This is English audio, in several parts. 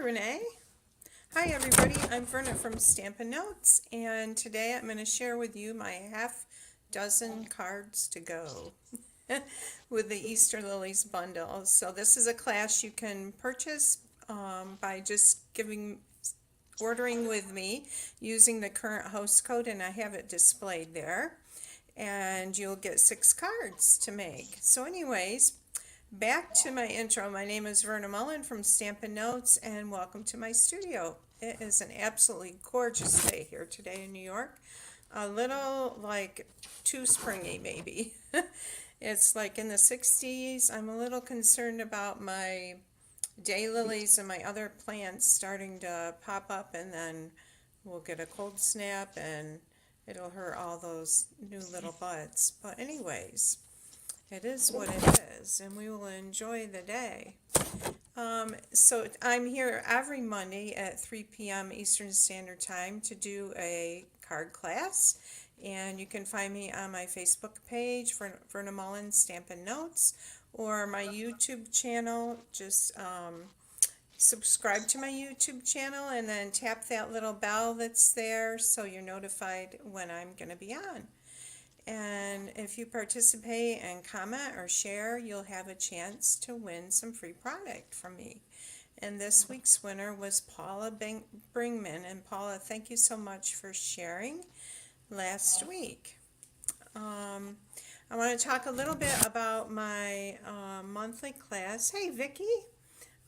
Renee. Hi everybody, I'm Verna from Stampin' Notes, and today I'm going to share with you my half dozen cards to go with the Easter Lillies Bundle. So this is a class you can purchase by just ordering with me using the current host code, and I have it displayed there. And you'll get 6 cards to make. So anyways, back to my intro. My name is Verna Mullen from Stampin' Notes, and welcome to my studio. It is an absolutely gorgeous day here today in New York. A little like too springy maybe. It's like in the 60s. I'm a little concerned about my daylilies and my other plants starting to pop up, and then we'll get a cold snap and it'll hurt all those new little buds. But anyways, it is what it is, and we will enjoy the day. So I'm here every Monday at 3 p.m. Eastern Standard Time to do a card class, and you can find me on my Facebook page, Verna Mullen Stampin' Notes, or my YouTube channel. Just subscribe to my YouTube channel and then tap that little bell that's there so you're notified when I'm going to be on. And if you participate and comment or share, you'll have a chance to win some free product from me. And this week's winner was Paula Bringman. And Paula, thank you so much for sharing last week. I want to talk a little bit about my monthly class. Hey, Vicki.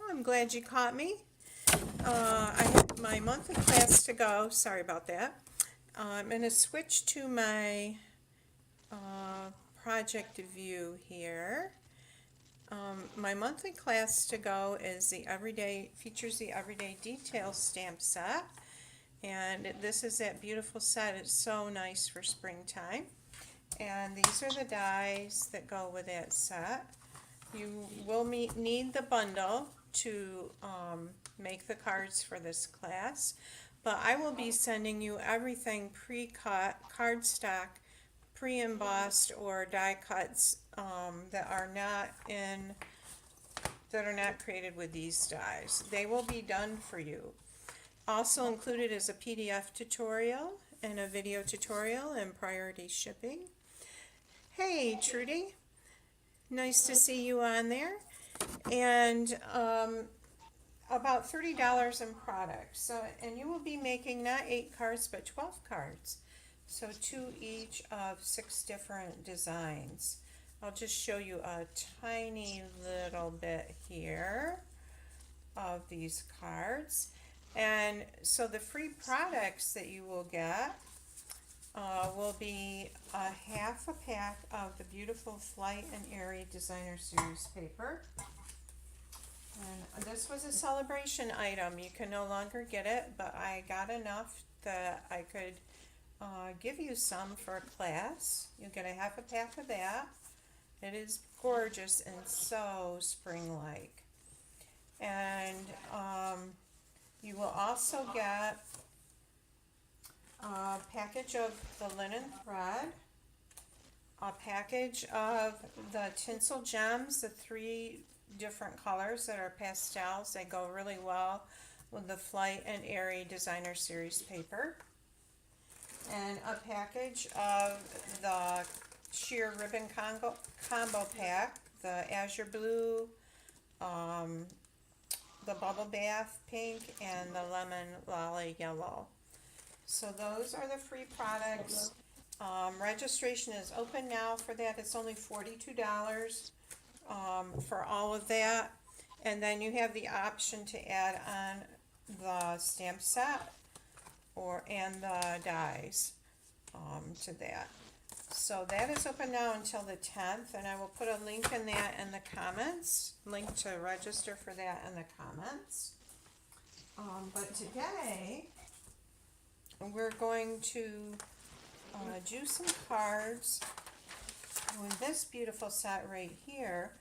Oh, I'm glad you caught me. I have my monthly class to go. Sorry about that. I'm going to switch to my project view here. My monthly class to go is features the Everyday Detail stamp set, and this is that beautiful set. It's so nice for springtime, and these are the dies that go with that set. You will need the bundle to make the cards for this class, but I will be sending you everything pre-cut, cardstock, pre-embossed, or die cuts that are not created with these dies. They will be done for you. Also included is a PDF tutorial and a video tutorial and priority shipping. Hey Trudy, nice to see you on there. And about $30 in products. So, and you will be making not 8 cards but 12 cards. So 2 each of 6 different designs. I'll just show you a tiny little bit here of these cards. And so the free products that you will get will be a half a pack of the beautiful Flight and Airy Designer Series paper. And this was a celebration item. You can no longer get it, but I got enough that I could give you some for a class. You'll get a half a pack of that. It is gorgeous and so spring-like. And you will also get a package of the linen thread, a package of the tinsel gems, the 3 different colors that are pastels. They go really well with the Flight and Airy Designer Series paper. And a package of the sheer ribbon combo pack, the azure blue, the bubble bath pink, and the lemon lolly yellow. So those are the free products. Registration is open now for that. It's only $42 for all of that. And then you have the option to add on the stamp set and the dies to that. So that is open now until the 10th, and I will put a link in that in the comments, link to register for that in the comments. But today we're going to do some cards with this beautiful set right here,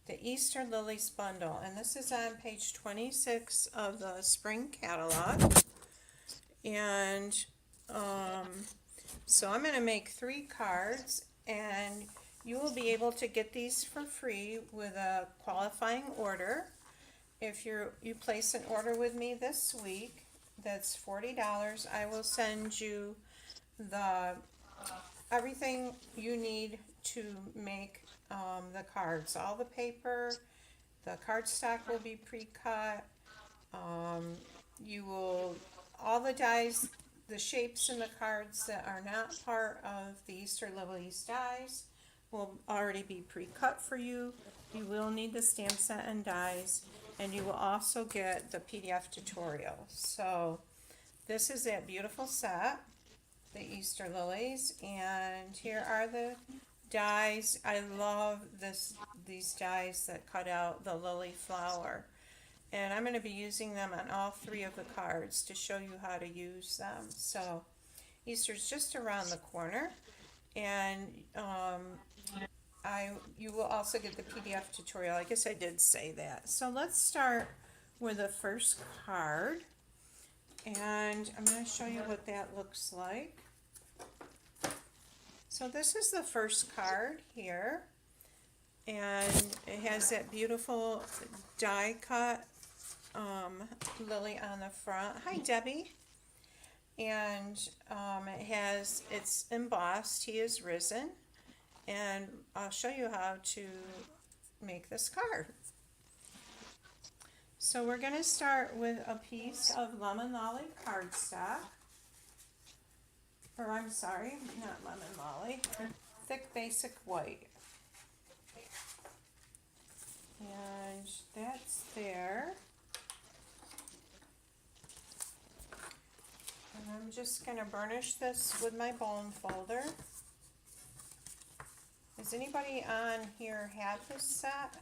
the Easter Lillies Bundle, and this is on page 26 of the spring catalog. And so I'm going to make 3 cards, and you will be able to get these for free with a qualifying order. if you place an order with me this week, that's $40. I will send you the everything you need to make the cards. All the paper, the cardstock will be pre-cut. You will, all the dies, the shapes in the cards that are not part of the Easter Lillies dies will already be pre-cut for you. You will need the stamp set and dies, and you will also get the PDF tutorial. So this is that beautiful set, the Easter Lillies, and here are the dies. I love these dies that cut out the lily flower, and I'm going to be using them on all three of the cards to show you how to use them. So Easter's just around the corner, and you will also get the PDF tutorial. I guess I did say that. So let's start with the first card, and I'm going to show you what that looks like. So this is the first card here, and it has that beautiful die cut lily on the front. Hi, Debbie. And it's embossed. He is risen, and I'll show you how to make this card. So we're going to start with a piece of lemon lolly cardstock. Or I'm sorry, not lemon lolly, thick basic white. And that's there. And I'm just going to burnish this with my bone folder. Does anybody on here have this set?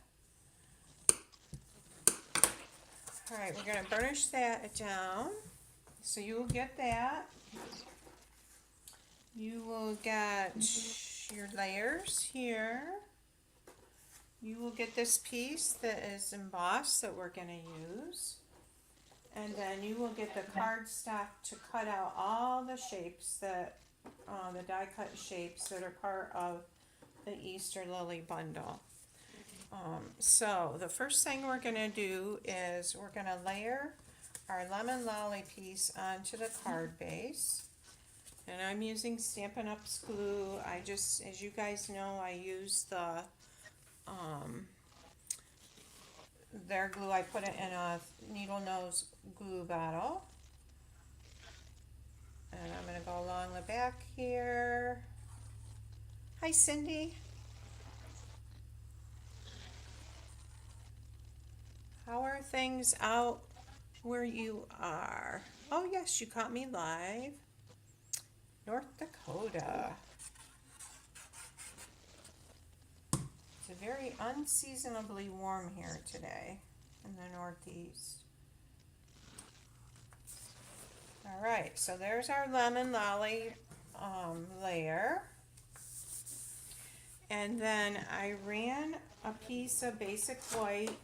Alright, we're going to burnish that down. So you will get that. You will get your layers here. You will get this piece that is embossed that we're going to use. And then you will get the cardstock to cut out all the shapes that, the die cut shapes that are part of the Easter Lily bundle. So the first thing we're going to do is we're going to layer our lemon lolly piece onto the card base. And I'm using StampinNotes glue. As you guys know, I use their glue. I put it in a needle nose glue bottle. And I'm going to go along the back here. Hi, Cindy. How are things out where you are? Oh, yes, you caught me live. North Dakota. It's a very unseasonably warm here today in the Northeast. All right, so there's our lemon lolly layer. And then I ran a piece of basic white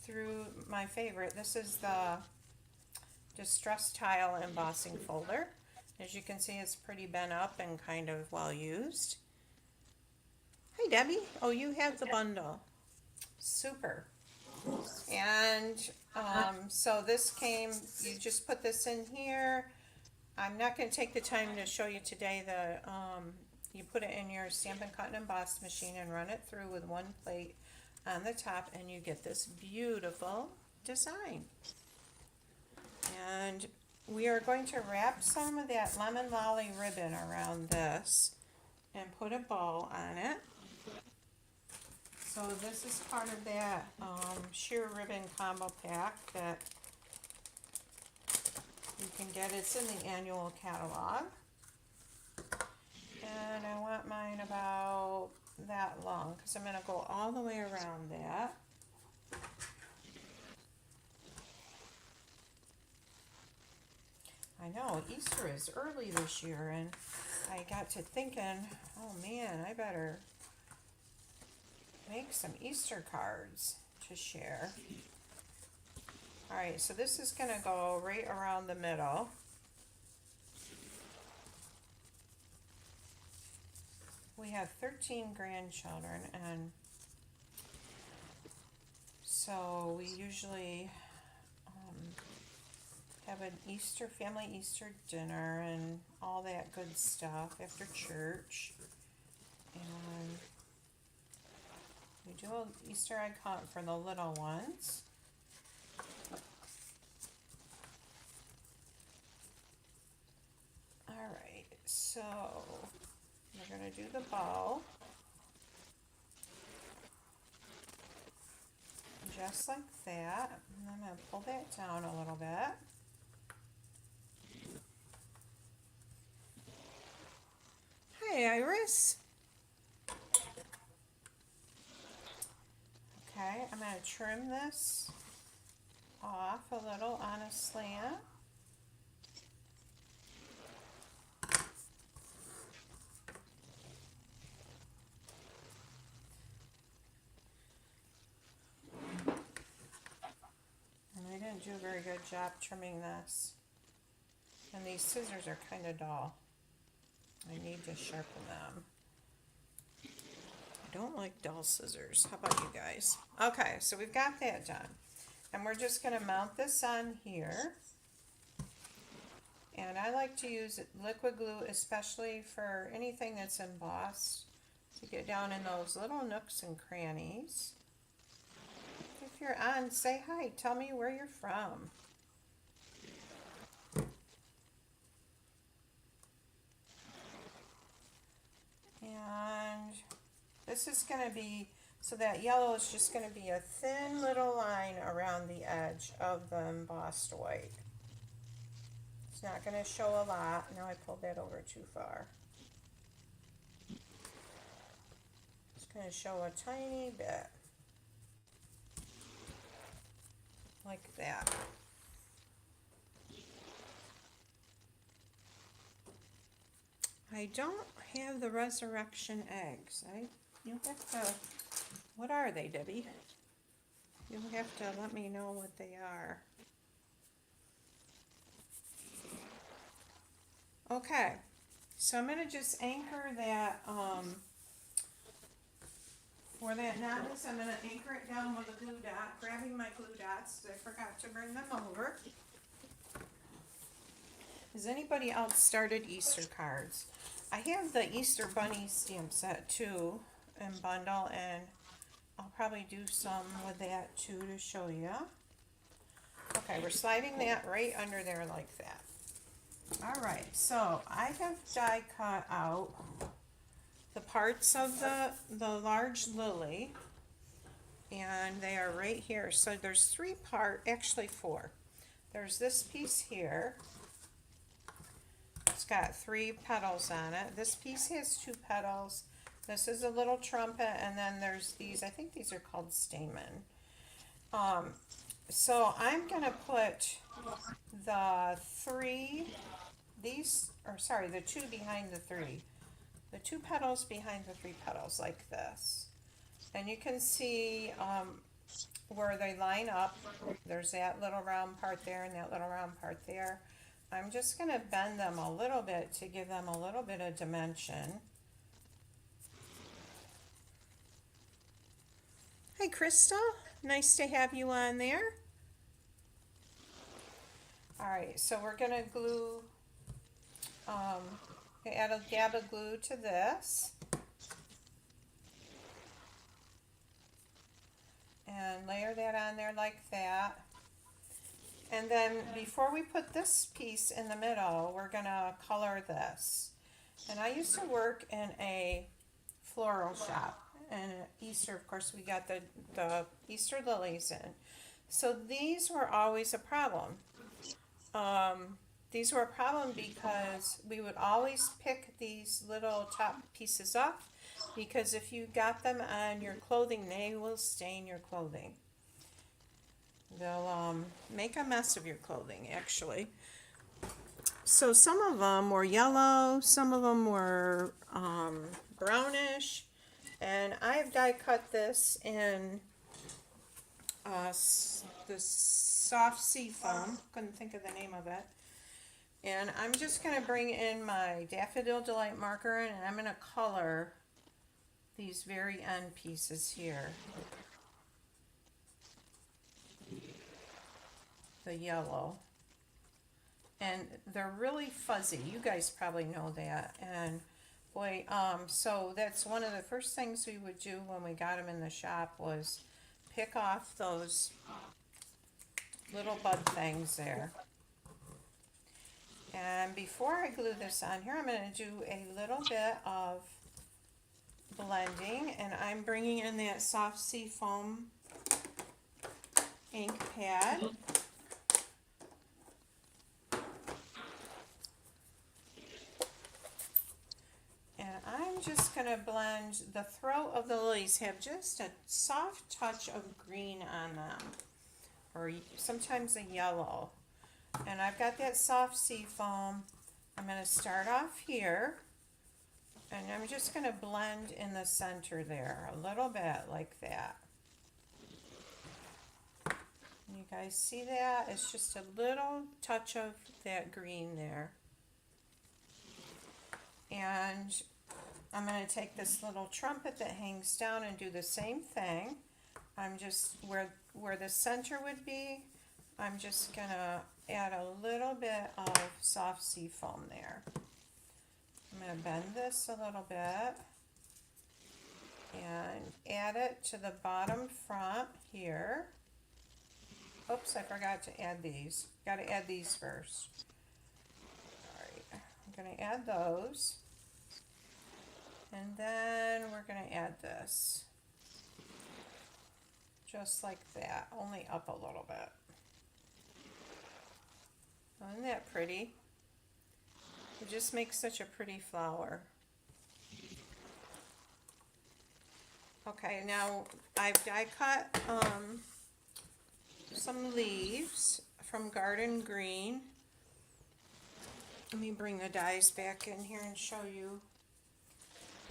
through my favorite. This is the Distress Tile embossing folder. As you can see, it's pretty bent up and kind of well used. Hi, Debbie. Oh, you have the bundle. Super. And so this came, you just put this in here. I'm not going to take the time to show you today you put it in your Stampin' Cut and Emboss machine and run it through with one plate on the top, and you get this beautiful design. And we are going to wrap some of that lemon lolly ribbon around this and put a bow on it. So this is part of that sheer ribbon combo pack that you can get. It's in the annual catalog. And I want mine about that long because I'm going to go all the way around that. I know, Easter is early this year, and I got to thinking, oh man, I better make some Easter cards to share. Alright, so this is going to go right around the middle. We have 13 grandchildren, and So we usually have an family Easter dinner and all that good stuff after church. And we do an Easter egg hunt for the little ones. Alright, so we're going to do the bow. Just like that. And I'm going to pull that down a little bit. Hi, Iris. Okay, I'm going to trim this off a little on a slant. And I didn't do a very good job trimming this. And these scissors are kind of dull. I need to sharpen them. I don't like dull scissors. How about you guys? Okay, so we've got that done. And we're just going to mount this on here. And I like to use liquid glue, especially for anything that's embossed, to get down in those little nooks and crannies. If you're on, say hi. Tell me where you're from. And this is going to be, so that yellow is just going to be a thin little line around the edge of the embossed white. It's not going to show a lot. Now I pulled that over too far. It's going to show a tiny bit. Like that. I don't have the resurrection eggs. You have to, what are they, Debbie? You'll have to let me know what they are. Okay, so I'm going to just anchor that, for that novice, I'm going to anchor it down with a glue dot, grabbing my glue dots. I forgot to bring them over. Has anybody else started Easter cards? I have the Easter Bunny stamp set too, and bundle, and I'll probably do some with that too to show you. Okay, we're sliding that right under there like that. Alright, so I have die cut out the parts of the large lily, and they are right here. So there's actually four. There's this piece here. It's got 3 petals on it. This piece has 2 petals. This is a little trumpet, and then there's these, I think these are called stamen. So I'm going to put the 2 behind the 3. The 2 petals behind the 3 petals like this. And you can see where they line up. There's that little round part there and that little round part there. I'm just going to bend them a little bit to give them a little bit of dimension. Hi, Crystal. Nice to have you on there. Alright, so we're going to glue, add a dab of glue to this. And layer that on there like that. And then before we put this piece in the middle, we're going to color this. And I used to work in a floral shop. And at Easter, of course, we got the Easter lilies in. So these were always a problem. These were a problem because we would always pick these little top pieces up, because if you got them on your clothing, they will stain your clothing. They'll make a mess of your clothing, actually. So some of them were yellow, some of them were brownish, and I've die cut this in the soft sea foam. Couldn't think of the name of it. And I'm just going to bring in my Daffodil Delight marker, and I'm going to color these very end pieces here. the yellow. And they're really fuzzy. You guys probably know that. And boy, so that's one of the first things we would do when we got them in the shop was pick off those little bud things there. And before I glue this on here, I'm going to do a little bit of blending, and I'm bringing in that soft sea foam ink pad. And I'm just going to blend. The throat of the lilies have just a soft touch of green on them, or sometimes a yellow. And I've got that soft sea foam. I'm going to start off here, and I'm just going to blend in the center there a little bit like that. And you guys see that? It's just a little touch of that green there. And I'm going to take this little trumpet that hangs down and do the same thing. I'm just, where the center would be, I'm just going to add a little bit of soft sea foam there. I'm going to bend this a little bit and add it to the bottom front here. Oops, I forgot to add these. Got to add these first. Alright, I'm going to add those. And then we're going to add this. Just like that, only up a little bit. Isn't that pretty? It just makes such a pretty flower. Okay, now I've die cut some leaves from Garden Green. Let me bring the dies back in here and show you.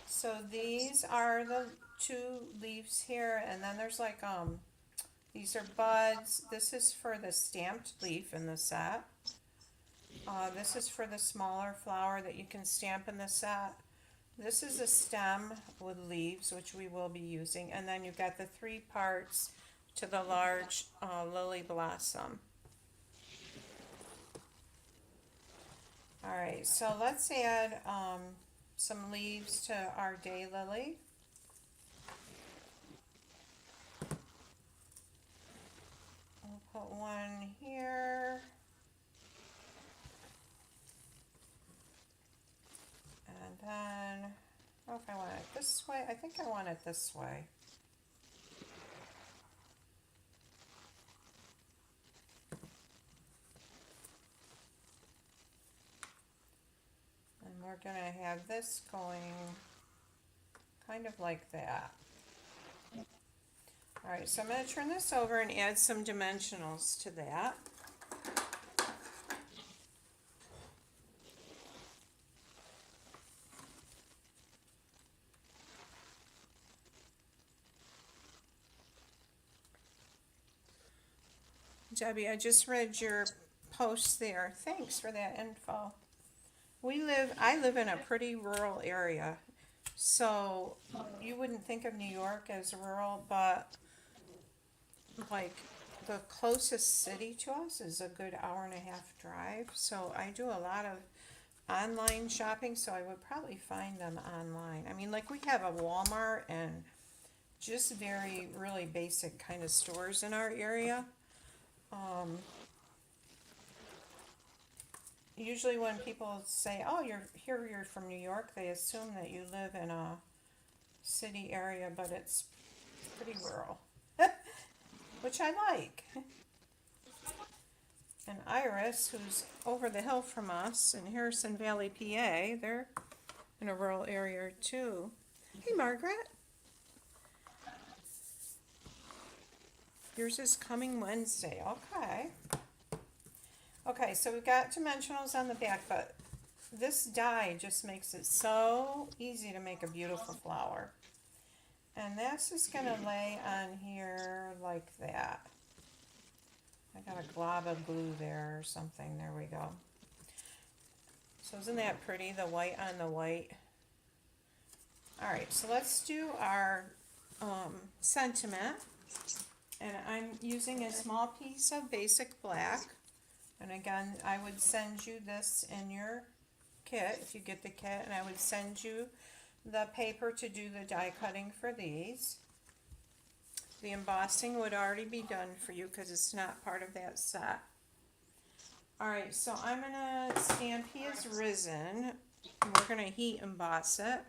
So these are the two leaves here, and then there's like these are buds. This is for the stamped leaf in the set. This is for the smaller flower that you can stamp in the set. This is a stem with leaves, which we will be using, and then you've got the 3 parts to the large lily blossom. Alright, so let's add some leaves to our daylily. We'll put one here. And then, I don't know if I want it this way. I think I want it this way. And we're going to have this going kind of like that. Alright, so I'm going to turn this over and add some dimensionals to that. Debbie, I just read your post there. Thanks for that info. I live in a pretty rural area, so you wouldn't think of New York as rural, but like the closest city to us is a good hour-and-a-half drive. So I do a lot of online shopping, so I would probably find them online. I mean, like we have a Walmart and just very really basic kind of stores in our area. Usually when people say, oh, you're from New York, they assume that you live in a city area, but it's pretty rural, which I like. And Iris, who's over the hill from us in Harrison Valley, PA, they're in a rural area too. Hey, Margaret. Yours is coming Wednesday. Okay. Okay, so we've got dimensionals on the back, but this die just makes it so easy to make a beautiful flower. And this is going to lay on here like that. I got a glob of glue there or something. There we go. So isn't that pretty, the white on the white? Alright, so let's do our sentiment. And I'm using a small piece of basic black. And again, I would send you this in your kit if you get the kit, and I would send you the paper to do the die cutting for these. The embossing would already be done for you because it's not part of that set. Alright, so I'm gonna stamp He is Risen. We're gonna heat emboss it.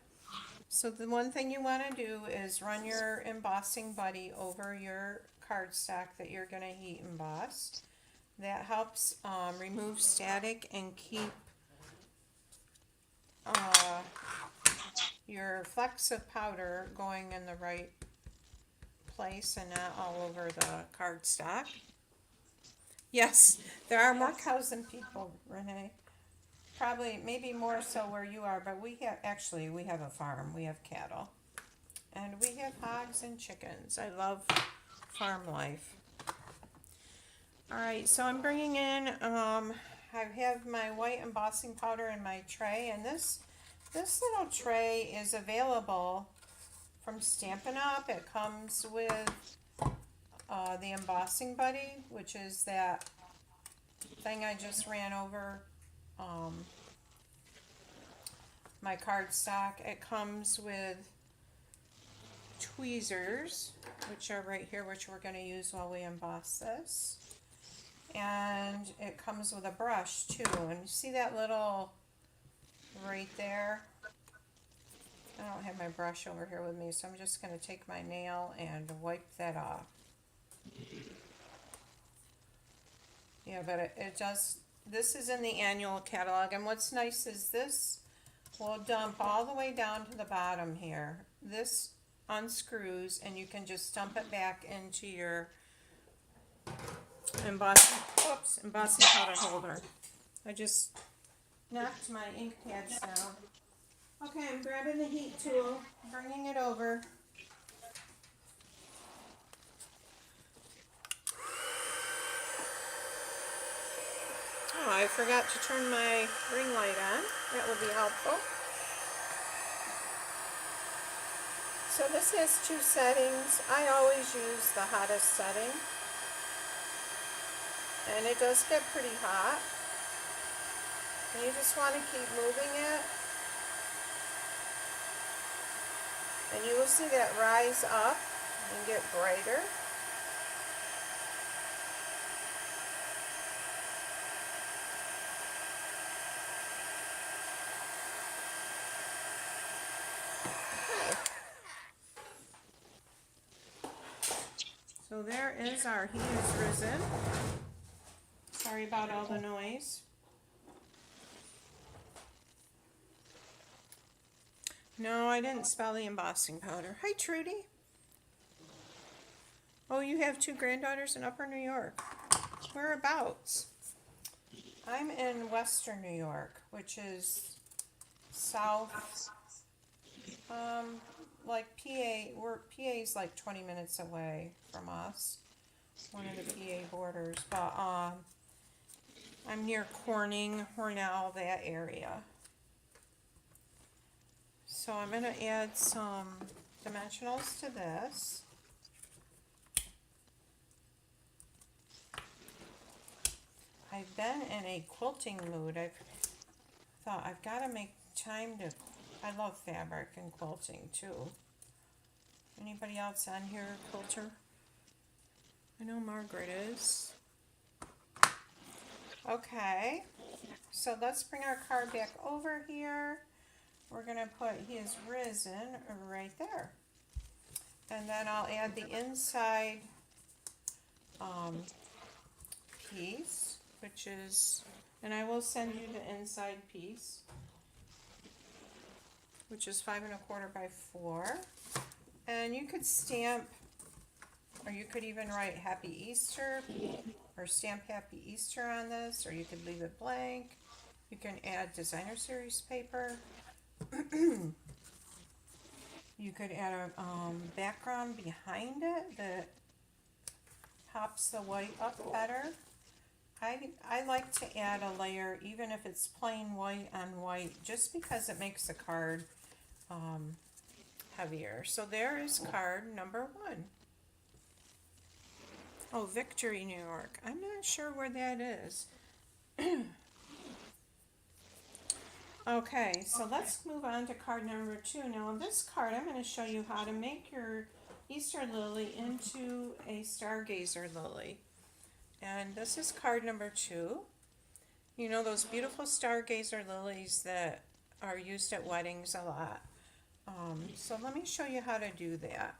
So the one thing you want to do is run your embossing buddy over your cardstock that you're going to heat emboss. That helps remove static and keep your flecks of powder going in the right place and not all over the cardstock. Yes, there are more cows than people, Renee. Probably, maybe more so where you are, but we have a farm. We have cattle. And we have hogs and chickens. I love farm life. Alright, so I'm bringing in, I have my white embossing powder in my tray, and this little tray is available from Stampin' Up. It comes with the embossing buddy, which is that thing I just ran over my cardstock. It comes with tweezers, which are right here, which we're going to use while we emboss this. And it comes with a brush too. And you see that little right there? I don't have my brush over here with me, so I'm just going to take my nail and wipe that off. Yeah, but it does, this is in the annual catalog, and what's nice is this will dump all the way down to the bottom here. This unscrews and you can just dump it back into your embossing powder holder. I just knocked my ink pads down. Okay, I'm grabbing the heat tool, bringing it over. Oh, I forgot to turn my ring light on. That would be helpful. So this has two settings. I always use the hottest setting. And it does get pretty hot. And you just want to keep moving it. And you will see that rise up and get brighter. So there is our He is Risen. Sorry about all the noise. No, I didn't spell the embossing powder. Hi, Trudy. Oh, you have two granddaughters in Upper New York. Whereabouts? I'm in Western New York, which is south, like PA. PA's like 20 minutes away from us. One of the PA borders, but I'm near Corning, Hornell, that area. So I'm going to add some dimensionals to this. I've been in a quilting mood. I've thought I've got to make time to, I love fabric and quilting too. Anybody else on here a quilter? I know Margaret is. Okay, so let's bring our card back over here. We're going to put He is Risen right there. And then I'll add the inside piece, which is, and I will send you the inside piece, which is 5 1/4 by 4. And you could stamp, or you could even write Happy Easter, or stamp Happy Easter on this, or you could leave it blank. You can add designer series paper. You could add a background behind it that pops the white up better. I like to add a layer, even if it's plain white on white, just because it makes the card heavier. So there is card number 1. Oh, Victory, New York. I'm not sure where that is. Okay, so let's move on to card number 2. Now on this card, I'm going to show you how to make your Easter lily into a stargazer lily. And this is card number 2. You know those beautiful stargazer lilies that are used at weddings a lot. So let me show you how to do that.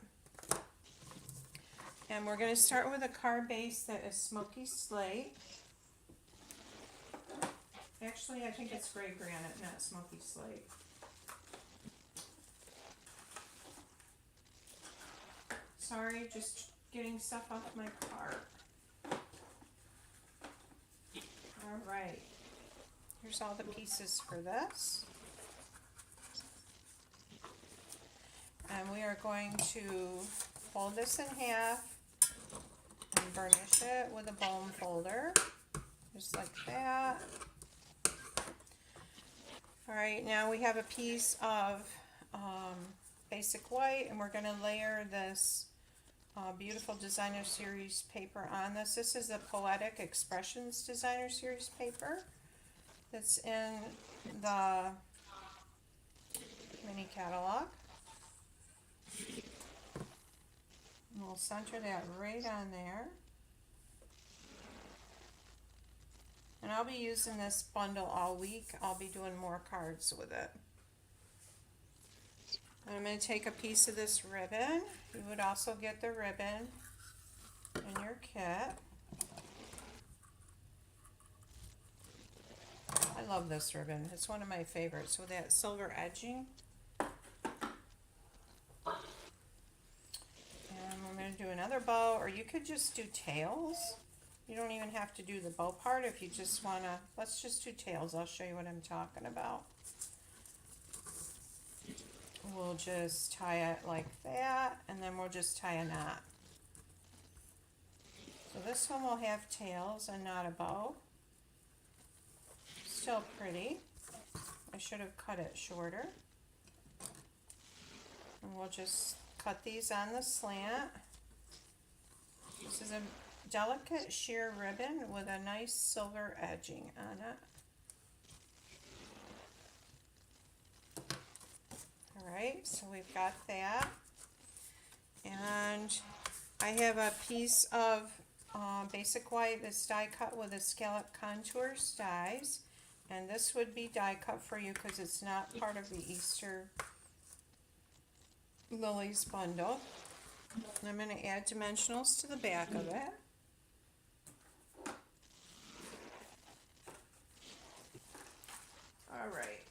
And we're going to start with a card base that is smoky slate. Actually, I think it's gray granite, not smoky slate. Sorry, just getting stuff off my card. Alright, here's all the pieces for this. And we are going to fold this in half and burnish it with a bone folder, just like that. Alright, now we have a piece of basic white, and we're going to layer this beautiful designer series paper on this. This is a Poetic Expressions designer series paper that's in the mini catalog. And we'll center that right on there. And I'll be using this bundle all week. I'll be doing more cards with it. And I'm going to take a piece of this ribbon. You would also get the ribbon in your kit. I love this ribbon. It's one of my favorites with that silver edging. And we're going to do another bow, or you could just do tails. You don't even have to do the bow part if you just want to. Let's just do tails. I'll show you what I'm talking about. We'll just tie it like that, and then we'll just tie a knot. So this one will have tails and not a bow. Still pretty. I should have cut it shorter. And we'll just cut these on the slant. This is a delicate sheer ribbon with a nice silver edging on it. Alright, so we've got that. And I have a piece of basic white that's die cut with a scallop contours dies. And this would be die cut for you because it's not part of the Easter Lillies Bundle. And I'm going to add dimensionals to the back of it. Alright.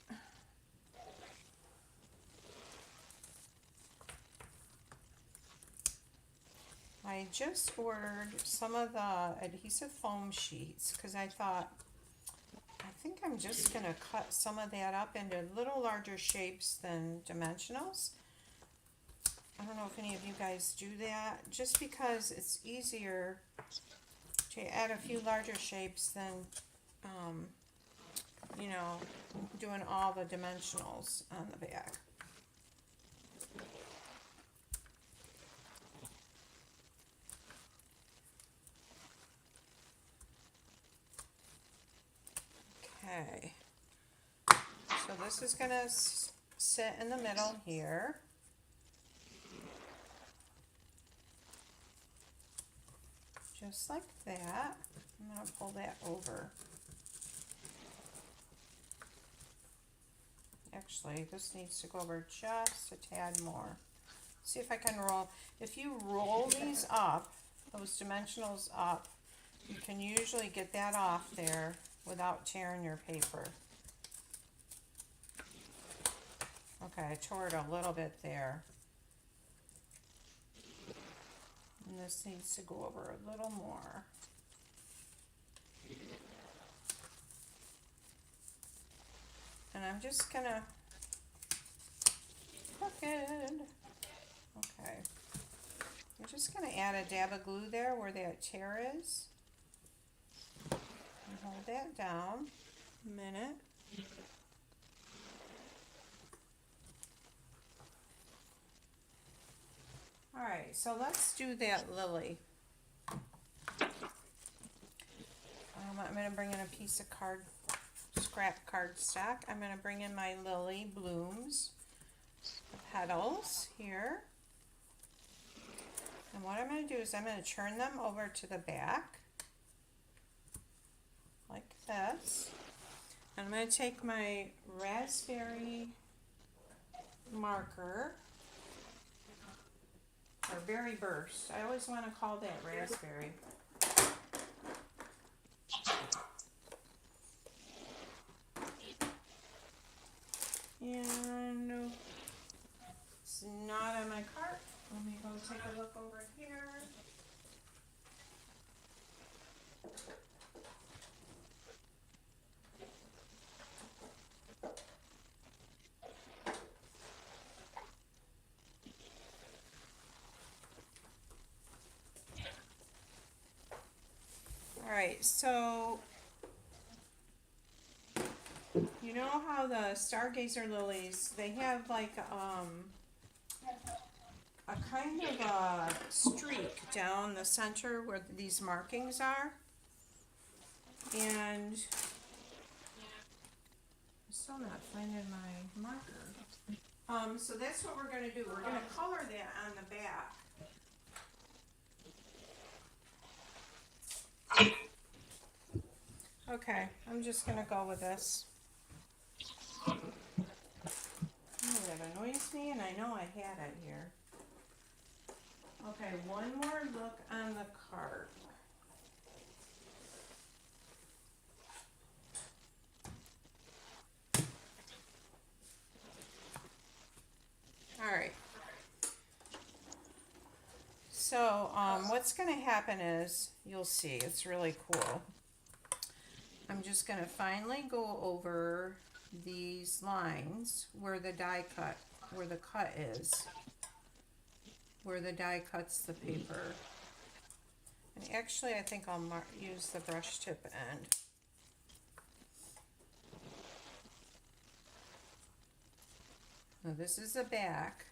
I just ordered some of the adhesive foam sheets because I think I'm just going to cut some of that up into little larger shapes than dimensionals. I don't know if any of you guys do that, just because it's easier to add a few larger shapes than, you know, doing all the dimensionals on the back. Okay, so this is going to sit in the middle here. Just like that. I'm going to pull that over. Actually, this needs to go over just a tad more. See if I can roll. If you roll these up, those dimensionals up, you can usually get that off there without tearing your paper. Okay, I tore it a little bit there. And this needs to go over a little more. And I'm just gonna crooked. Okay. I'm just gonna add a dab of glue there where that tear is. And hold that down a minute. Alright, so let's do that lily. I'm going to bring in a piece of scrap cardstock. I'm going to bring in my lily blooms, the petals here. And what I'm going to do is I'm going to turn them over to the back, like this. And I'm going to take my raspberry marker, or berry burst. I always want to call that raspberry. And it's not on my cart. Let me go take a look over here. Alright, so you know how the stargazer lilies, they have like a kind of a streak down the center where these markings are, and I'm still not finding my marker. So that's what we're going to do. We're going to color that on the back. Okay, I'm just going to go with this. Oh, that annoys me, and I know I had it here. Okay, one more look on the card. Alright. So, what's going to happen is, you'll see, it's really cool. I'm just going to finally go over these lines where the die cut, where the cut is, where the die cuts the paper. And actually, I think I'll use the brush tip end. Now this is the back.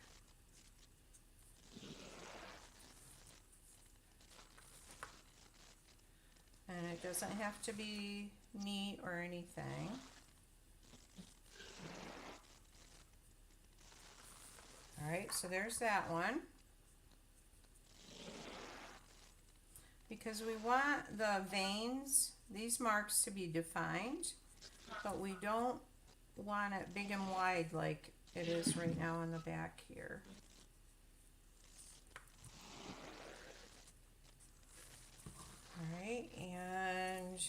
And it doesn't have to be neat or anything. Alright, so there's that one. Because we want the veins, these marks, to be defined, but we don't want it big and wide like it is right now on the back here. Alright, and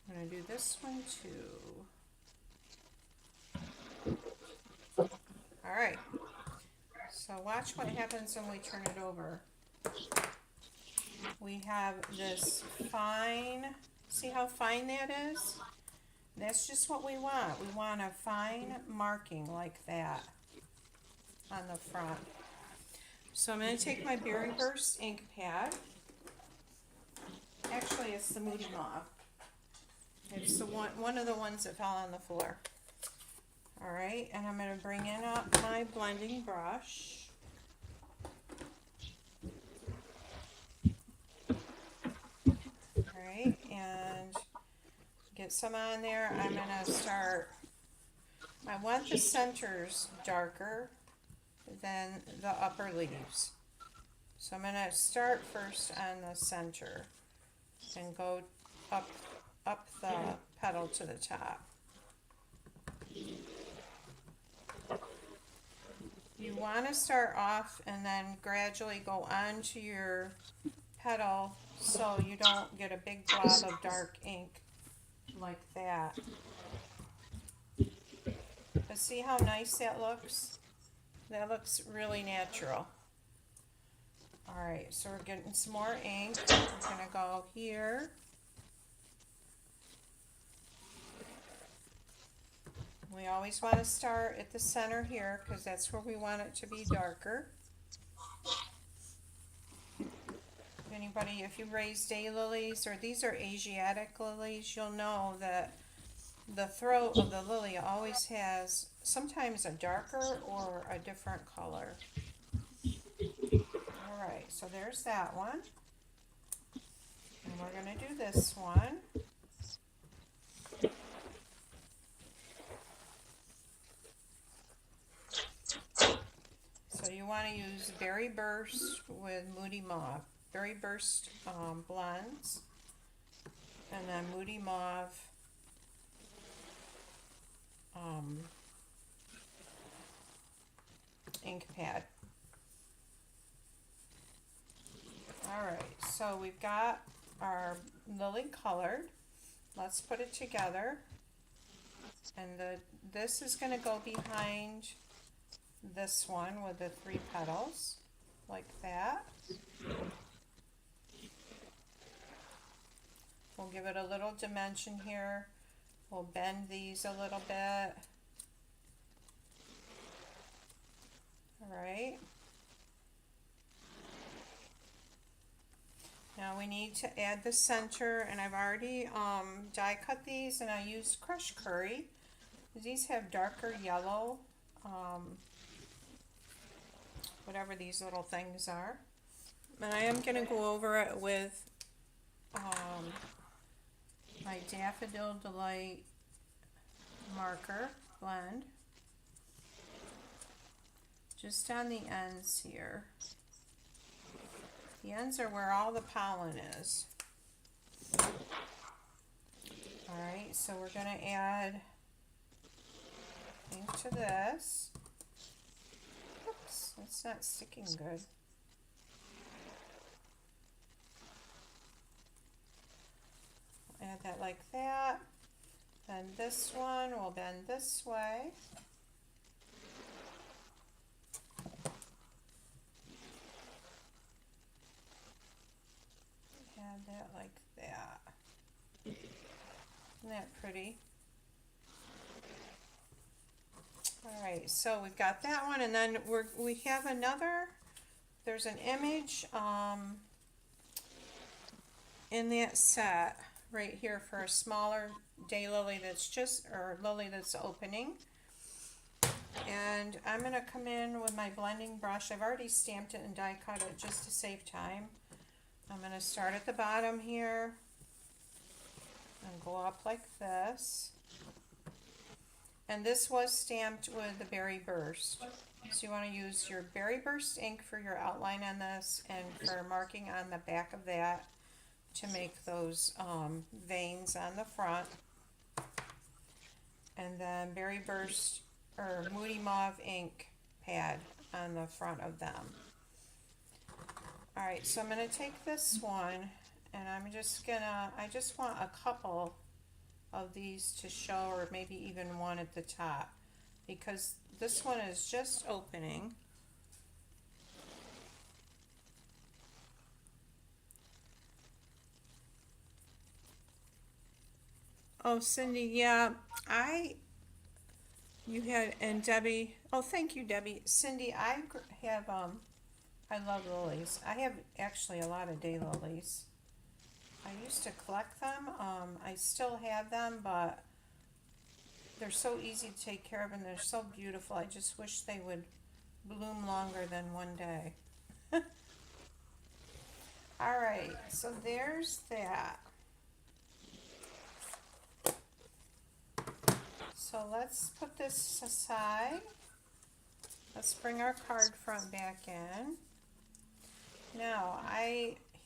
I'm going to do this one too. Alright, so watch what happens when we turn it over. We have this fine, see how fine that is? That's just what we want. We want a fine marking like that on the front. So I'm going to take my Berry Burst ink pad. Actually, it's the Moody Moth. It's the one of the ones that fell on the floor. Alright, and I'm going to bring in up my blending brush. Alright, and get some on there. I'm going to start, I want the centers darker than the upper leaves. So I'm going to start first on the center and go up the petal to the top. You want to start off and then gradually go on to your petal so you don't get a big blob of dark ink like that. But see how nice that looks? That looks really natural. Alright, so we're getting some more ink. We're going to go here. We always want to start at the center here because that's where we want it to be darker. Anybody, if you raise daylilies, or these are Asiatic lilies, you'll know that the throat of the lily always has sometimes a darker or a different color. Alright, so there's that one. And we're going to do this one. So you want to use Berry Burst with Moody Mauve. Berry Burst blends, and then Moody Mauve ink pad. Alright, so we've got our lily colored. Let's put it together. And this is going to go behind this one with the 3 petals, like that. We'll give it a little dimension here. We'll bend these a little bit. Alright. Now we need to add the center, and I've already die cut these, and I used crushed curry. These have darker yellow, whatever these little things are. And I am going to go over it with my Daffodil Delight marker blend, just on the ends here. The ends are where all the pollen is. Alright, so we're going to add ink to this. Oops, that's not sticking good. Add that like that. Then this one will bend this way. Add that like that. Isn't that pretty? Alright, so we've got that one, and then we have another, there's an image in that set right here for a smaller daylily that's just, or lily that's opening. And I'm going to come in with my blending brush. I've already stamped it and die cut it just to save time. I'm going to start at the bottom here and go up like this. And this was stamped with the Berry Burst. So you want to use your Berry Burst ink for your outline on this, and for marking on the back of that to make those veins on the front. And then Berry Burst or Moody Mauve ink pad on the front of them. Alright, so I'm going to take this one, and I'm just gonna, I just want a couple of these to show, or maybe even one at the top, because this one is just opening. Oh, Cindy, yeah, you had, and Debbie, oh, thank you, Debbie. Cindy, I have, I love lilies. I have actually a lot of daylilies. I used to collect them. I still have them, but they're so easy to take care of, and they're so beautiful. I just wish they would bloom longer than one day. All right, so there's that. So let's put this aside. Let's bring our card front back in. Now,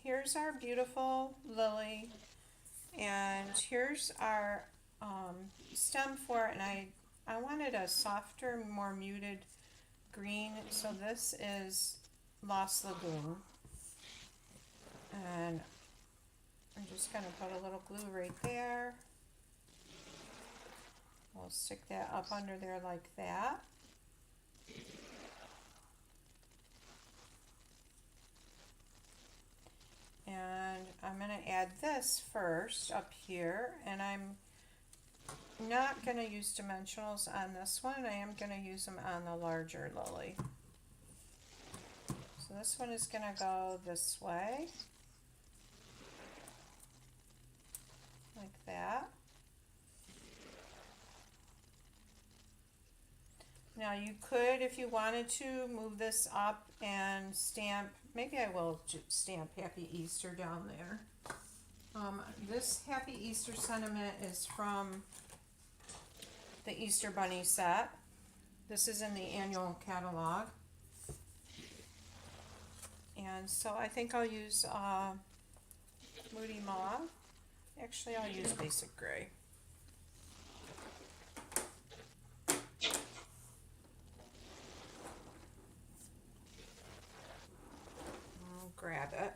here's our beautiful lily, and here's our stem for it, and I wanted a softer, more muted green, so this is Lost Lagoon. And I'm just going to put a little glue right there. We'll stick that up under there like that. And I'm going to add this first up here, and I'm not going to use dimensionals on this one. I am going to use them on the larger lily. So this one is going to go this way, like that. Now you could, if you wanted to, move this up and stamp, maybe I will stamp Happy Easter down there. This Happy Easter sentiment is from the Easter Bunny set. This is in the annual catalog. And so I think I'll use Moody Mauve. Actually, I'll use Basic Gray. I'll grab it.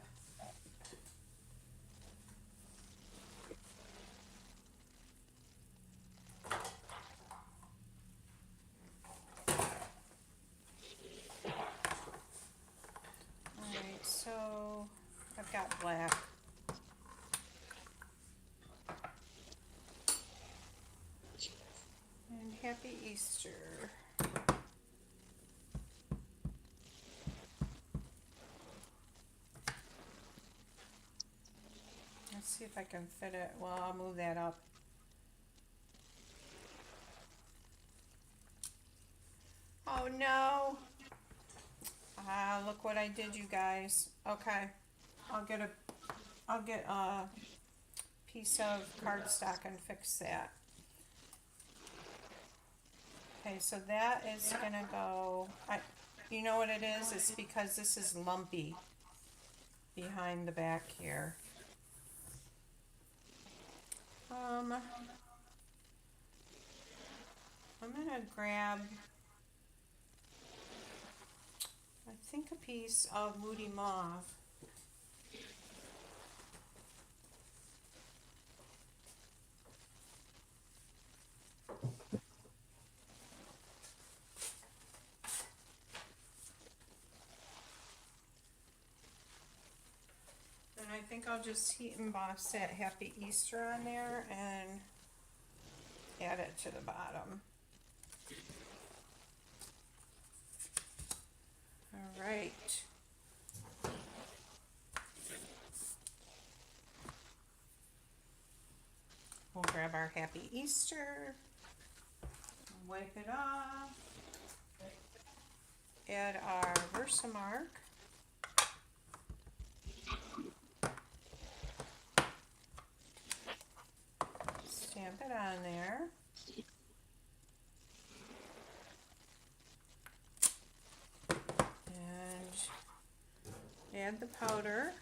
Alright, so I've got black. And Happy Easter. Let's see if I can fit it. Well, I'll move that up. Oh no! Look what I did, you guys. Okay, I'll get a piece of cardstock and fix that. Okay, so that is gonna go. You know what it is? It's because this is lumpy behind the back here. I'm gonna grab, I think, a piece of Moody Mauve. And I think I'll just heat emboss that Happy Easter on there and add it to the bottom. All right. We'll grab our Happy Easter, wipe it off, add our Versamark, stamp it on there. Add the powder.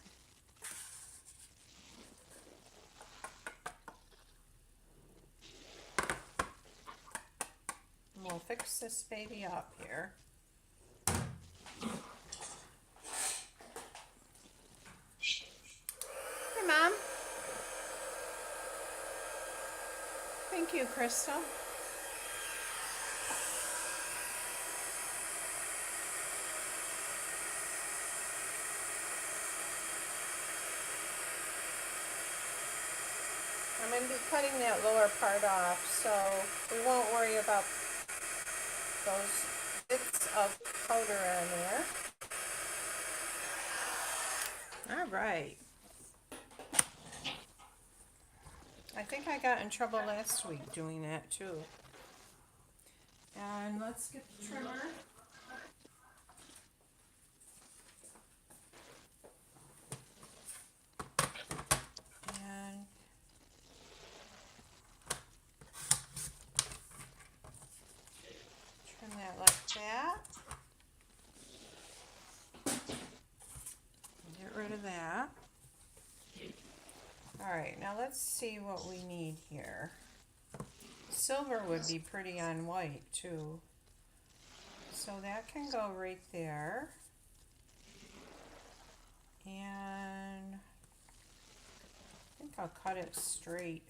And we'll fix this baby up here. Hey, Mom. Thank you, Crystal. I'm going to be cutting that lower part off, so we won't worry about those bits of powder on there. All right. I think I got in trouble last week doing that too. And let's get the trimmer. And trim that like that. Get rid of that. Alright, now let's see what we need here. Silver would be pretty on white too. So that can go right there. And I think I'll cut it straight.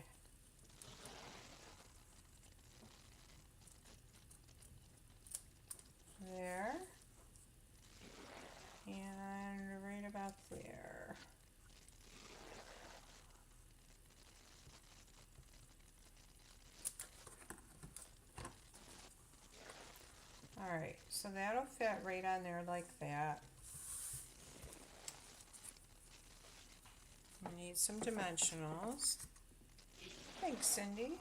There. And right about there. Alright, so that'll fit right on there like that. We need some dimensionals. Thanks, Cindy.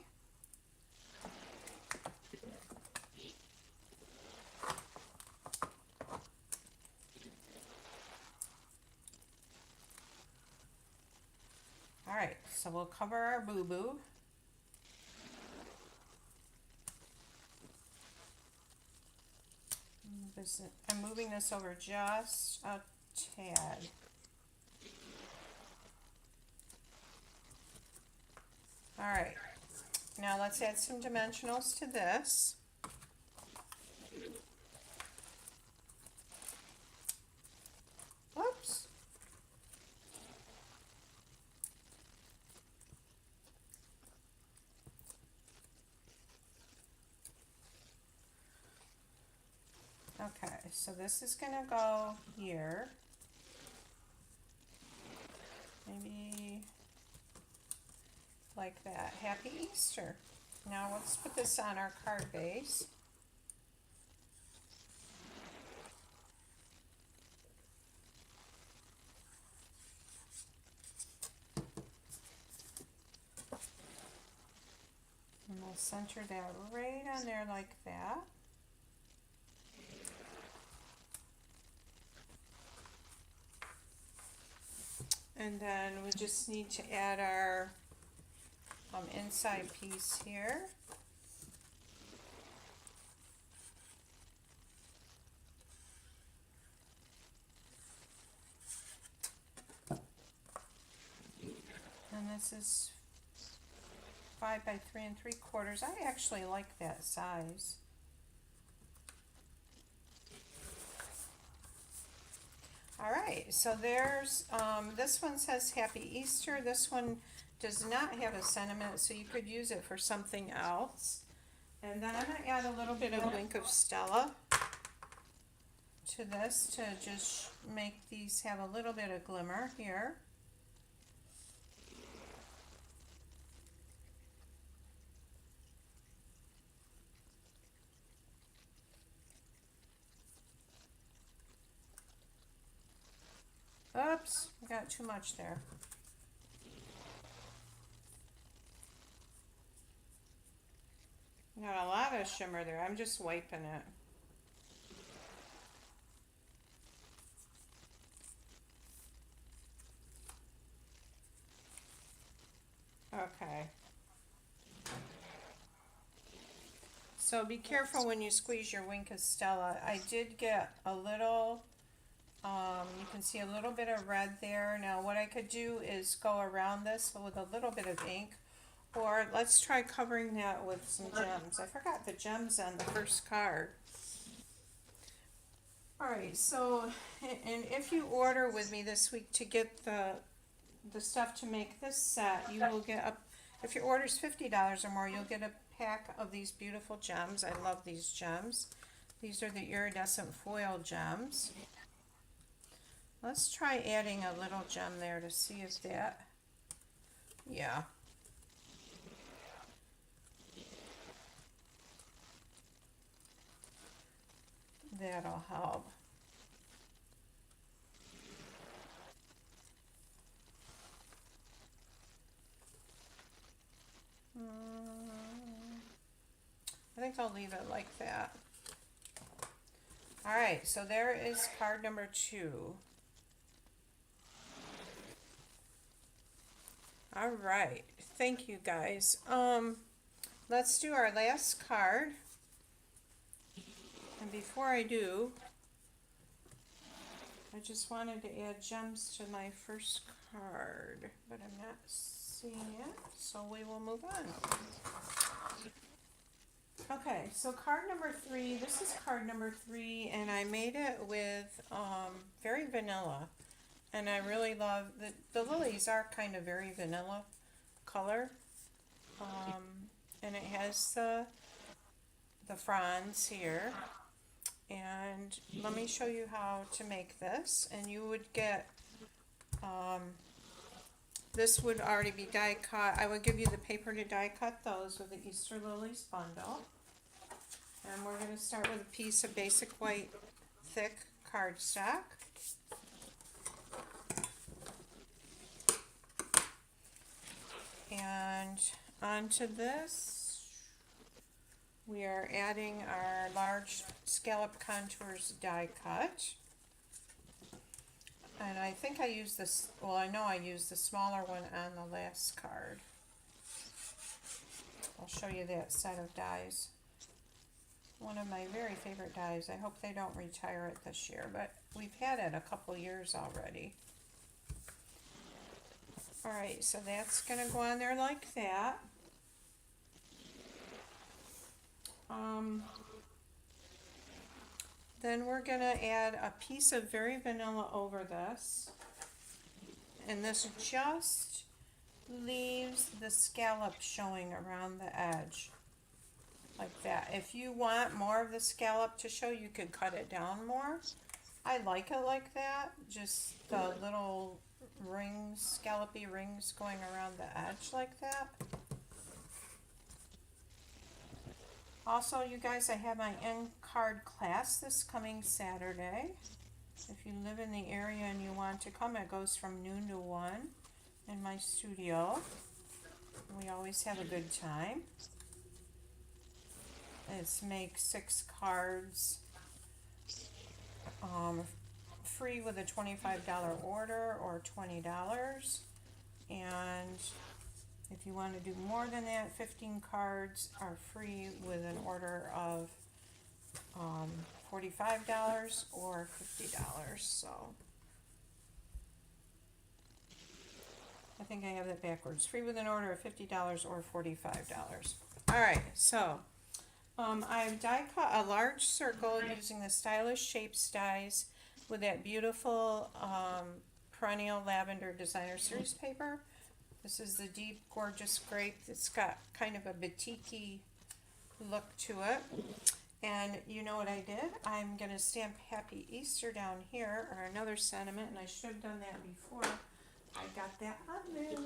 All right, so we'll cover our boo-boo. I'm moving this over just a tad. All right, now let's add some dimensionals to this. Whoops. Okay, so this is gonna go here. Maybe like that. Happy Easter. Now let's put this on our card base. And we'll center that right on there like that. And then we just need to add our inside piece here. And this is 5 by 3 3/4. I actually like that size. All right, so there's, this one says Happy Easter. This one does not have a sentiment, so you could use it for something else. And then I'm going to add a little bit of Wink of Stella to this to just make these have a little bit of glimmer here. Oops, I got too much there. Got a lot of shimmer there. I'm just wiping it. Okay. So be careful when you squeeze your Wink of Stella. I did get a little, you can see a little bit of red there. Now what I could do is go around this with a little bit of ink, or let's try covering that with some gems. I forgot the gems on the first card. Alright, so, and if you order with me this week to get the stuff to make this set, you will get a, if your order is $50 or more, you'll get a pack of these beautiful gems. I love these gems. These are the Iridescent Foil Gems. Let's try adding a little gem there to see if that, yeah. That'll help. I think I'll leave it like that. All right, so there is card number 2. All right, thank you guys. Let's do our last card. And before I do, I just wanted to add gems to my first card, but I'm not seeing it, so we will move on. Okay, so card number 3, this is card number 3, and I made it with very vanilla. And I really love, the lilies are kind of very vanilla color. And it has the fronds here. And let me show you how to make this. And you would get, this would already be die cut. I would give you the paper to die cut those with the Easter Lillies Bundle. And we're going to start with a piece of basic white thick cardstock. And onto this, we are adding our large scallop contours die cut. And I think I used this, well, I know I used the smaller one on the last card. I'll show you that set of dies. One of my very favorite dies. I hope they don't retire it this year, but we've had it a couple years already. Alright, so that's going to go on there like that. Then we're going to add a piece of Very Vanilla over this. And this just leaves the scallop showing around the edge. Like that. If you want more of the scallop to show, you could cut it down more. I like it like that. Just the little rings, scallopy rings going around the edge like that. Also, you guys, I have my end card class this coming Saturday. If you live in the area and you want to come, it goes from noon to 1 in my studio. We always have a good time. It's make 6 cards free with a $25 order or $20. And if you want to do more than that, 15 cards are free with an order of $45 or $50. So I think I have that backwards. Free with an order of $50 or $45. All right, so I've die cut a large circle using the Stylish Shapes dies with that beautiful perennial lavender designer series paper. This is the deep gorgeous grape. It's got kind of a batik-y look to it. And you know what I did? I'm going to stamp Happy Easter down here, or another sentiment, and I should have done that before I got that on there.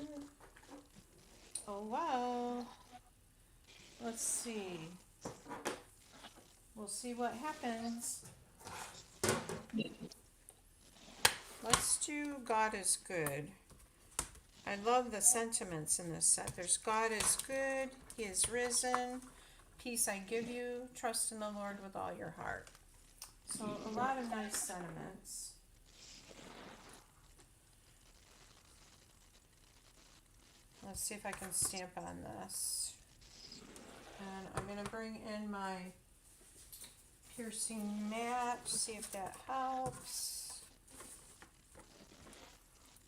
Oh wow. Let's see. We'll see what happens. Let's do God is Good. I love the sentiments in this set. There's God is good, He is risen, peace I give you, trust in the Lord with all your heart. So a lot of nice sentiments. Let's see if I can stamp on this. And I'm going to bring in my piercing mat, see if that helps.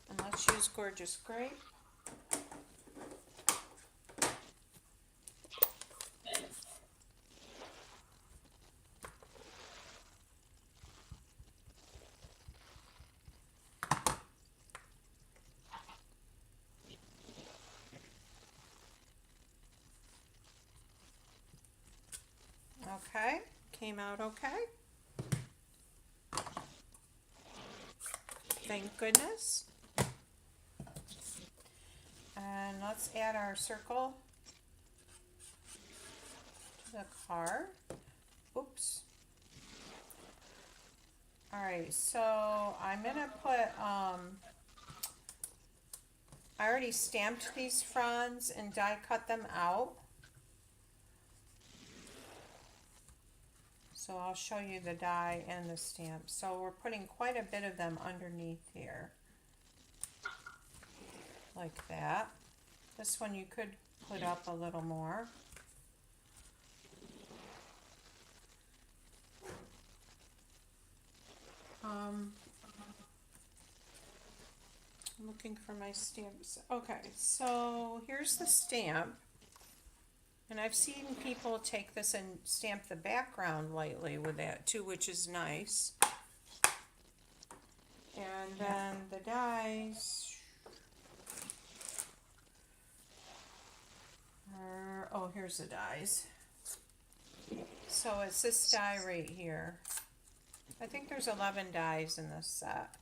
And let's use Gorgeous Grape. Okay, came out okay. Thank goodness. And let's add our circle to the card. Oops. Alright, so I'm going to put, I already stamped these fronds and die cut them out. So I'll show you the die and the stamp. So we're putting quite a bit of them underneath here. Like that. This one you could put up a little more. I'm looking for my stamps. Okay, so here's the stamp. And I've seen people take this and stamp the background lightly with that too, which is nice. And then the dies are, oh, here's the dies. So it's this die right here. I think there's 11 dies in this set.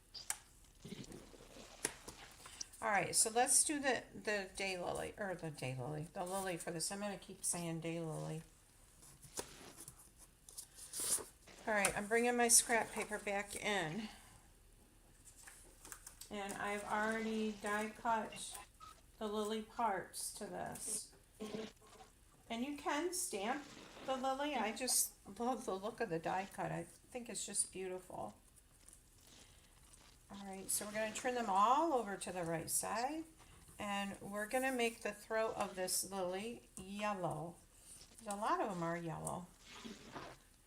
Alright, so let's do the daylily, or the lily for this. I'm going to keep saying daylily. Alright, I'm bringing my scrap paper back in. And I've already die cut the lily parts to this. And you can stamp the lily. I just love the look of the die cut. I think it's just beautiful. Alright, so we're going to turn them all over to the right side, and we're going to make the throat of this lily yellow. A lot of them are yellow.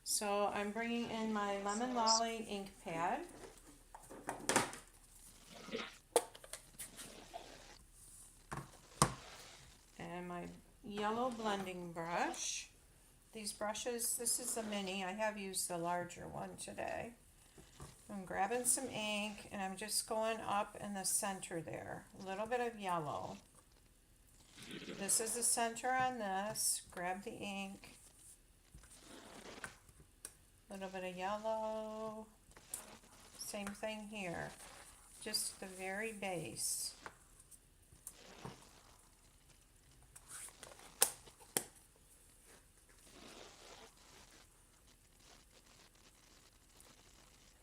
So I'm bringing in my Lemon Lolly ink pad. And my yellow blending brush. These brushes, this is the mini. I have used the larger one today. I'm grabbing some ink and I'm just going up in the center there. A little bit of yellow. This is the center on this. Grab the ink. A little bit of yellow. Same thing here. Just the very base.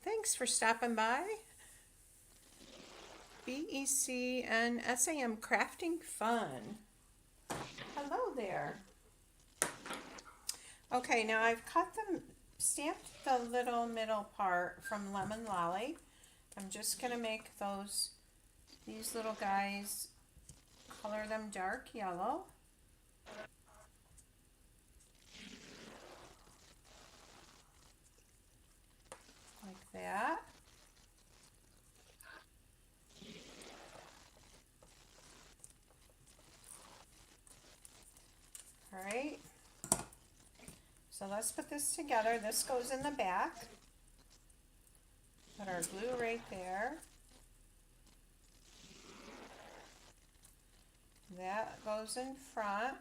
Thanks for stopping by. BECNSAM Crafting Fun. Hello there. Okay, now I've stamped the little middle part from Lemon Lolly. I'm just going to make these little guys, color them dark yellow. Like that. Alright, so let's put this together. This goes in the back. Put our glue right there. That goes in front.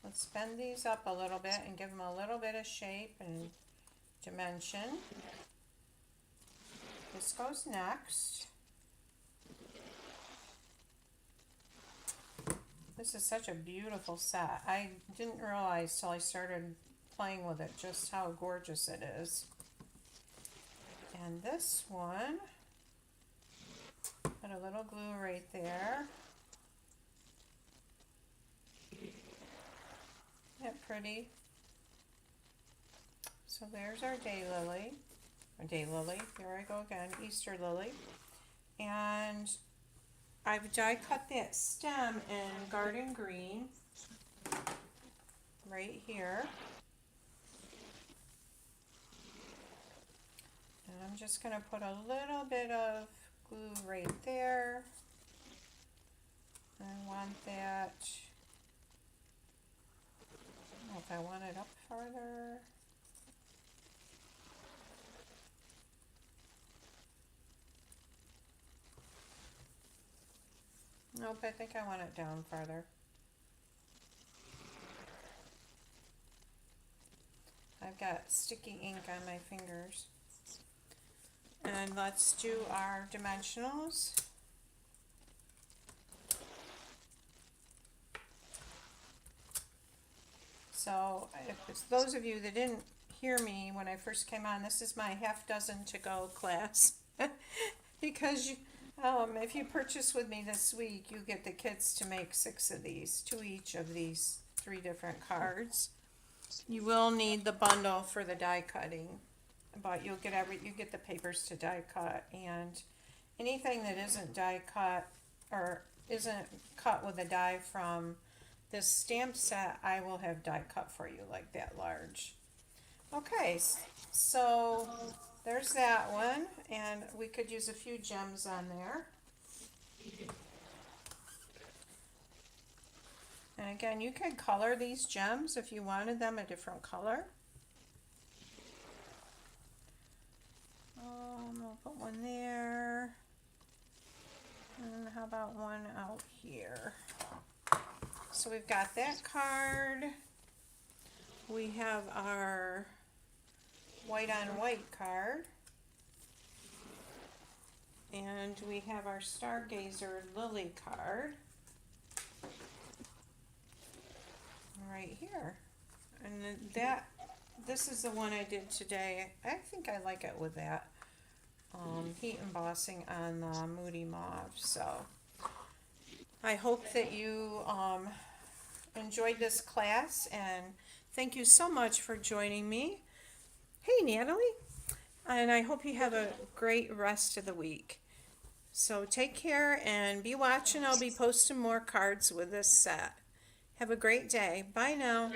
Let's bend these up a little bit and give them a little bit of shape and dimension. This goes next. This is such a beautiful set. I didn't realize till I started playing with it just how gorgeous it is. And this one, put a little glue right there. Isn't that pretty? So there's our daylily. There I go again, Easter lily. And I've die cut that stem in garden green right here. And I'm just going to put a little bit of glue right there. I want that, I don't know if I want it up farther. Nope, I think I want it down farther. I've got sticky ink on my fingers. And let's do our dimensionals. So, if those of you that didn't hear me when I first came on, this is my half dozen to go class. Because if you purchase with me this week, you get the kits to make 6 of these, 2 each of these 3 different cards. You will need the bundle for the die cutting, but you get the papers to die cut, and anything that isn't die cut or isn't cut with a die from this stamp set, I will have die cut for you, like that large. Okay, so there's that one, and we could use a few gems on there. And again, you could color these gems if you wanted them a different color. I'll put one there. And how about one out here? So we've got that card. We have our white on white card. And we have our Stargazer Lily card right here. And this is the one I did today. I think I like it with that heat embossing on the Moody Mauve. So I hope that you enjoyed this class, and thank you so much for joining me. Hey, Natalie. And I hope you have a great rest of the week. So take care and be watching. I'll be posting more cards with this set. Have a great day. Bye now.